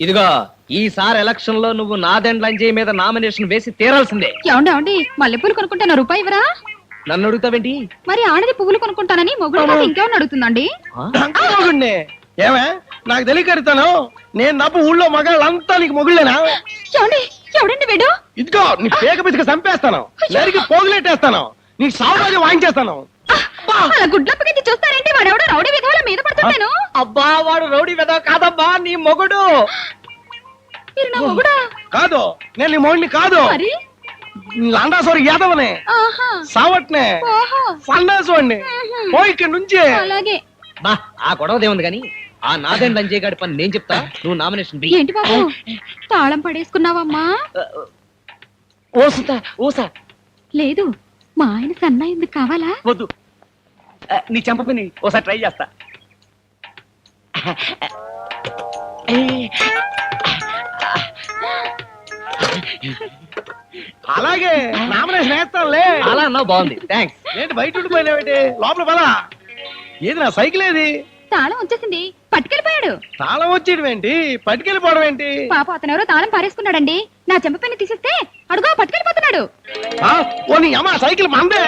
ఇదిగో ఈసారి ఎలక్షన్ లో నువ్వు నాదెండ్ లంజయ్ మీద నామినేషన్ వేసి తీరాల్సిందే. ఏమండి మల్లెపూలు కొనుక్కుంటాను రూపాయి ఇవరా? నన్ను అడుగుతావేంటి? మరి ఆడది పువ్వులు కొనుక్కుంటానని మొగుడు ఇంకేమన్నా అడుగుతుందండి? ఏమే నాకు తెలియకరుతాను నేను నవ్వు ఊళ్ళో మగాళ్ళంతా నీకు మొగుళ్ళేనా? ఎవడండి వీడు? ఇదిగో నీ పేక పిసిక చంపేస్తాను, నరికి పోగులెట్టేస్తాను, నీకు సావురాజు వాయించేస్తాను. అలా గుడ్లప్పగించి చూస్తారేంటి? వాడెవడో రౌడీ విధవల మీద పడుతున్నాను. అబ్బా వాడు రౌడీ వెదవ కాదబ్బా, నీ మొగుడు. మీరు నా మొగుడా? కాదు, నేను నీ మొగుడిని కాదు. మరి లాండాసోరి యాదవనే, సావట్నే, ఫండాసోడిని. పో ఇక్కడి నుంచి. అలాగే. బా ఆ గొడవదేముంది గాని ఆ నాదెండ్ లంజయ్ గారి పని నేను చెప్తా, నువ్వు నామినేషన్ వెయ్యి. ఏంటి బాబు తాళం పడేసుకున్నావమ్మా? ఓసుతా ఓసా. లేదు, మా ఆయన సన్నా ఎందుకు కావాలా? వద్దు, నీ చెంపని ఓసారి ట్రై చేస్తా. అలాగే నామినేషన్ వేస్తానులే. అలా అన్నావు, బాగుంది, థ్యాంక్స్. ఏంటి బయట ఉండిపోయినావేంటి? లోపల పదా. ఏది నా సైకిల్ ఏది? తాళం వచ్చేసింది, పట్టుకెళ్ళిపోయాడు. తాళం వచ్చేయడం ఏంటి, పట్టుకెళ్ళిపోవడం ఏంటి? పాప అతను ఎవరో తాళం పారేసుకున్నాడండి. నా చెంప తీసేస్తే అడుగు పట్టుకెళ్ళిపోతున్నాడు. ఓ నీ అమ్మ సైకిల్ మందే.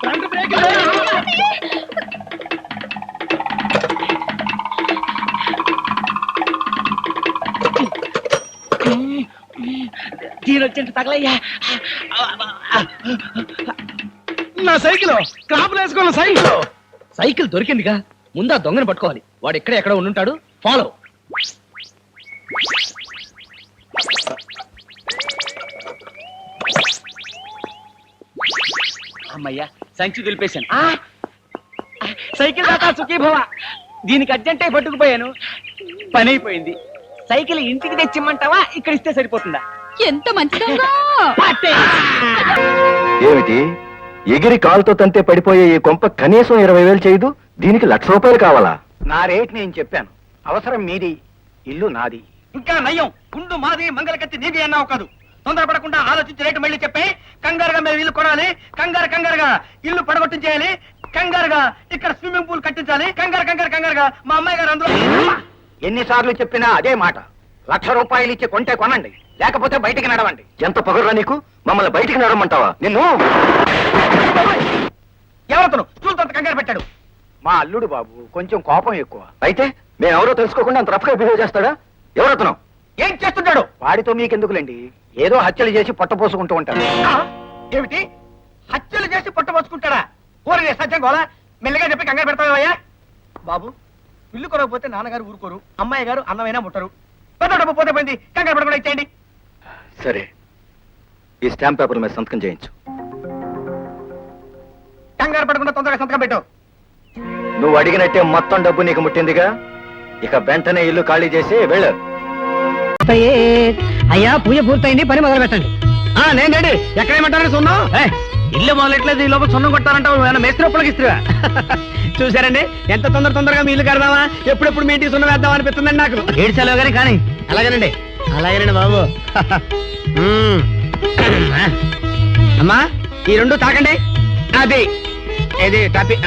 Front brake. తీరొచ్చేంత తగలయ్యా. నా సైకిల్ క్రాప్ వేసుకున్న సైకిల్. సైకిల్ దొరికిందిగా, ముందు ఆ దొంగను పట్టుకోవాలి. వాడు ఎక్కడ ఉండుంటాడు, ఫాలో. అమ్మయ్యా, సంచి దులిపేశాను. సైకిల్ దాకా సుఖీభవ. దీనికి అర్జెంట్ అయి పట్టుకుపోయాను, పని అయిపోయింది. సైకిల్ ఇంటికి తెచ్చిమ్మంటావా, ఇక్కడ ఇస్తే సరిపోతుందా? ఎంత మంచిదంగా. ఏమిటి ఎగిరి కాలుతో తంతే పడిపోయే ఈ కొంప కనీసం 20,000 చేయదు, దీనికి ₹1,00,000 కావాలా? నా రేట్ నేను చెప్పాను, అవసరం మీది, ఇల్లు నాది. ఇంకా నయ్యం, గుండు మాది, మంగళకత్తి నీది అన్నావు కాదు. తొందరపడకుండా ఆలోచించి రేటు మళ్ళీ చెప్పి కంగారుగా మేము ఇల్లు కొనాలి, కంగారుగా ఇల్లు పడగొట్టించేయాలి, కంగారుగా ఇక్కడ స్విమ్మింగ్ పూల్ కట్టించాలి, కంగారుగా మా అమ్మాయి గారు అందులో. ఎన్నిసార్లు చెప్పినా అదే మాట. ₹1,00,000 ఇచ్చి కొంటే కొనండి, లేకపోతే బయటికి నడవండి. ఎంత పొగర్రా నీకు? మమ్మల్ని బయటికి నడమంటావా? నిన్ను ఎవరతను చూడంత కంగారు పెట్టాడు? మా అల్లుడు బాబు, కొంచెం కోపం ఎక్కువ. అయితే మేమెవరో తెలుసుకోకుండా అంత రఫ్గా బిహేవ్ చేస్తాడా? ఎవరతను? ఏం చేస్తుంటాడు? వాడితో మీకెందుకులేండి, ఏదో హత్యలు చేసి పొట్టపోసుకుంటూ ఉంటాడు. ఏమిటి హత్యలు చేసి పొట్టబోచుకుంటాడా? ఊరనే సత్యం గోలా, మెల్లగా చెప్పి కంగారు పెడతావయ్యా. బాబు ఇల్లు కొనకపోతే నాన్నగారు ఊరుకోరు, అమ్మాయి గారు అన్నమైనా ముట్టరు. పెద్ద డబ్బు పోతే పోయింది, కంగారు పడకుండా ఇచ్చేయండి. సరే, ఈ స్టాంప్ పేపర్ మీద సంతకం చేయించు. కంగారు పడకుండా తొందరగా సంతకం పెట్టు. నువ్వు అడిగినట్టే మొత్తం డబ్బు నీకు ముట్టిందిగా, ఇక వెంటనే ఇల్లు ఖాళీ చేసి వెళ్ళు. అయ్యా పూజ పూర్తయింది, పని మొదలు పెట్టండి. నేను రెడీ. ఎక్కడేమంటారు సున్నం? ఇల్లు మొదలెట్లేదు, ఈ లోపల సొన్నం కొట్టారంటావు. మేస్త్రి ఒప్పలకి ఇస్తున్నా. చూసారండి ఎంత తొందరగా మీ ఇల్లు కడదామా, ఎప్పుడెప్పుడు మీ ఇంటికి సున్నం వేద్దాం అనిపిస్తుందండి నాకు. ఏడ్చాలో గానీ కానీ. అలాగేనండి బాబు. అమ్మా ఈ రెండు తాకండి. అది ఇది టాపి.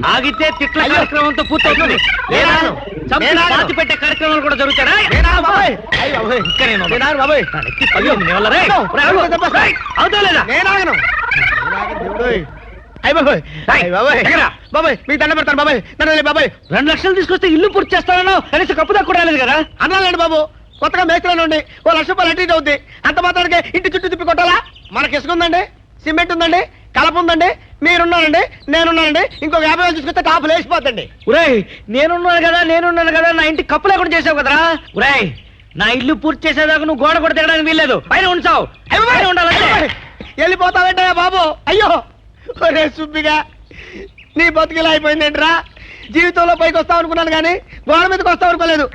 ఆగితే తిట్ల కార్యక్రమంతో పూర్తవుతుంది. పాతి పెట్టే కార్యక్రమాలు కూడా జరుగుతారా? మీకు దండ పెడతాను బాబాయ్. 2 లక్షలు తీసుకొస్తే ఇల్లు పూర్తి చేస్తానో కనీసం కప్పు దాకా కూడా రాలేదు కదా. అన్నాలండి బాబు, కొత్తగా మేస్త్రిలో ఉండి ₹1,00,000 అటు ఇటు అవుద్ది. అంత మాత్రానికి ఇంటి చుట్టూ తిప్పి కొట్టాలా? మనకి ఇసుక ఉందండి, సిమెంట్ ఉందండి, కలప ఉందండి, మీరున్నానండి, నేనున్నానండి, ఇంకొక 50,000 తీసుకొస్తే కాపు లేచిపోతండి. ఉరేయ్ నేనున్నాను కదా, నా ఇంటి కప్పు లేకుండా చేసావు కదరా. ఉరేయ్ నా ఇల్లు పూర్తి చేసేదాకా నువ్వు గోడ కూడా తిరగడానికి వీల్లేదు, పైన ఉంచావు. వెళ్ళిపోతావేంటయ్యా బాబు? అయ్యో ఒరే సుబ్బిగా, నీ బతుకిలా అయిపోయిందేంట్రా? జీవితంలో పైకి వస్తావు అనుకున్నాను కానీ గోడ మీదకి వస్తావు అనుకోలేదు.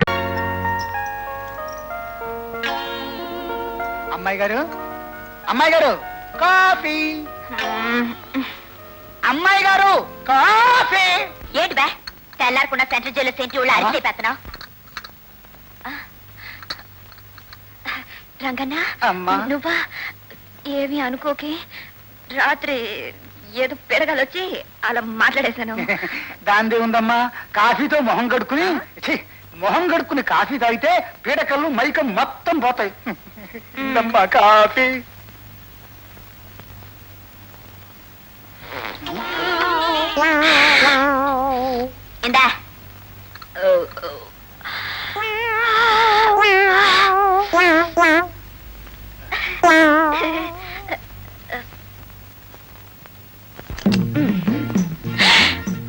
అమ్మాయి గారు, అమ్మాయి గారు, కాఫీ. అమ్మాయి గారు, కాఫీ. ఏంటి బే తెల్లారకుండా సెంట్రల్ జైల్లో సెంటి వాళ్ళు అరిసైపోతున్నావు రంగన్న అమ్మా. నువ్వా ఏమి అనుకోకి రాత్రి ఏదో పెరగాలొచ్చి అలా మాట్లాడేశాను దాందే ఉందమ్మా, కాఫీతో మొహం కడుక్కుని ఛీ, మొహం కడుక్కుని కాఫీ తాగితే పీడకలు మైకం మొత్తం పోతాయి. అమ్మా కాఫీ. ఇందా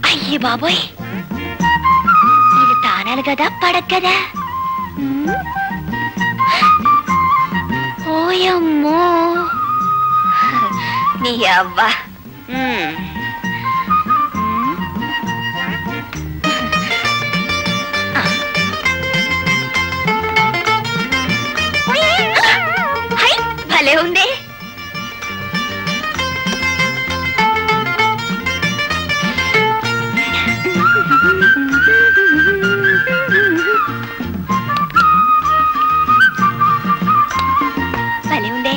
అయ్యి బాబోయ్ ఇది తానాలి కదా పడక కదా ఓయమ్మో నీ అవ్వ హై, భలే ఉంది భలే ఉందే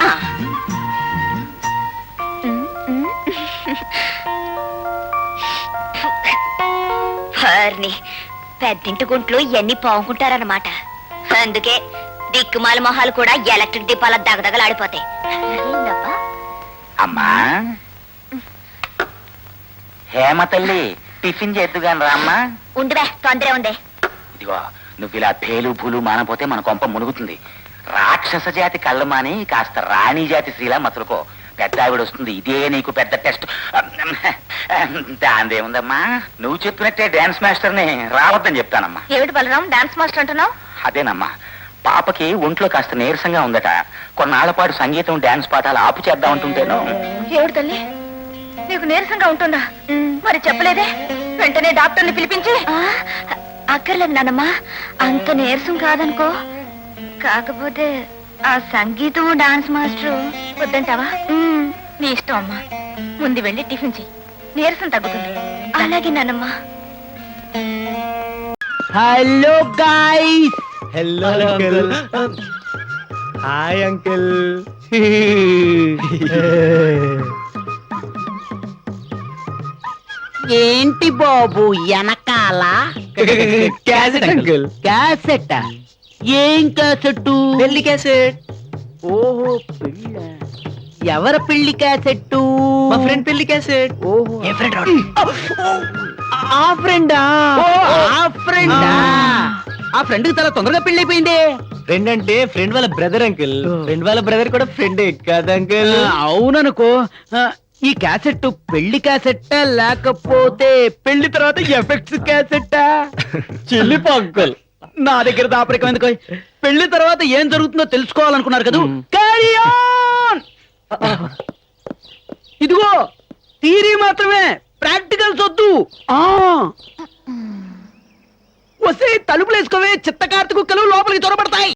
ఆ. వారిని పెద్దింటి గుంట్లు ఎన్ని పావుకుంటారన్నమాట అందుకే దిక్కుమాల మొహాలు కూడా ఎలక్ట్రిక్ దీపాల దగదగలాడిపోతాయి ఏందబ్బా? అమ్మా హేమ తల్లి, టిఫిన్ చేద్దుగాని రామ్మా. ఉందివే తొందరే ఉంది ఇదిగో నువ్వు ఇలా పేలు పూలు మానపోతే మన కొంప మునుగుతుంది. రాక్షస జాతి కళ్ళు మాని కాస్త రాణి జాతి స్త్రీలా మతులుకో. పెద్ద ఆవిడ వస్తుంది, ఇదే నీకు పెద్ద టెస్ట్. దాందేముందమ్మా, నువ్వు చెప్పినట్టే డాన్స్ మాస్టర్ని రావద్దని చెప్తానమ్మా. ఏమిటి బలరాం డాన్స్ మాస్టర్ అంటున్నావు అదేనమ్మా, పాపకి ఒంట్లో కాస్త నీరసంగా ఉందట. కొన్నాళ్ల పాటు సంగీతం డాన్స్ పాఠాలు ఆపు చేద్దామంటుంటేను. ఏమిటి తల్లి నీకు నీరసంగా ఉంటుందా మరి చెప్పలేదే వెంటనే డాక్టర్ని పిలిపించి అక్కర్లేదు నానమ్మా అంత నీరసం కాదనుకో కాకపోతే ఆ సంగీతం డాన్స్ మాస్టర్ వద్దంటావా నీ ఇష్టం అమ్మా ముందు వెళ్ళి టిఫిన్ చెయ్యి నీరసం తగ్గుతుంది అలాగే నానమ్మా hello guys. Hello uncle. Hi uncle. ఏంటి బాబు వెనకాల క్యాసెట్ అంకుల్. క్యాసెట్ ఏం క్యాసెట్ పెళ్లి క్యాసెట్. ఓహో పెళ్ళ ఎవరి పెళ్లి క్యాసెట్ మా ఫ్రెండ్ పెళ్లి క్యాసెట్. ఓహో ఏ ఫ్రెండ్ ఆ ఫ్రెండా ఓ. ఆ ఫ్రెండా ఆ ఫ్రెండ్ కి చాలా తొందరగా పెళ్లి అయిపోయింది ఫ్రెండ్ అంటే ఫ్రెండ్ వాళ్ళ బ్రదర్ అంకుల్. ఫ్రెండ్ వాళ్ళ బ్రదర్ కూడా ఫ్రెండే కదా అంకుల్. అవుననుకో ఈ క్యాసెట్ పెళ్లి క్యాసెట్ లేకపోతే పెళ్లి తర్వాత ఎఫెక్ట్స్ క్యాసెట్ చిల్లిపో అంకుల్. నా దగ్గర దాపరికం ఎందుకు పెళ్లి తర్వాత ఏం జరుగుతుందో తెలుసుకోవాలనుకున్నారు కదా Carry on! ఇదిగో థియరీ మాత్రమే ప్రాక్టికల్స్ వద్దు వస్తే తలుపులు వేసుకోవే చిత్త కార్తీ కుక్కలు లోపలికి చొరబడతాయి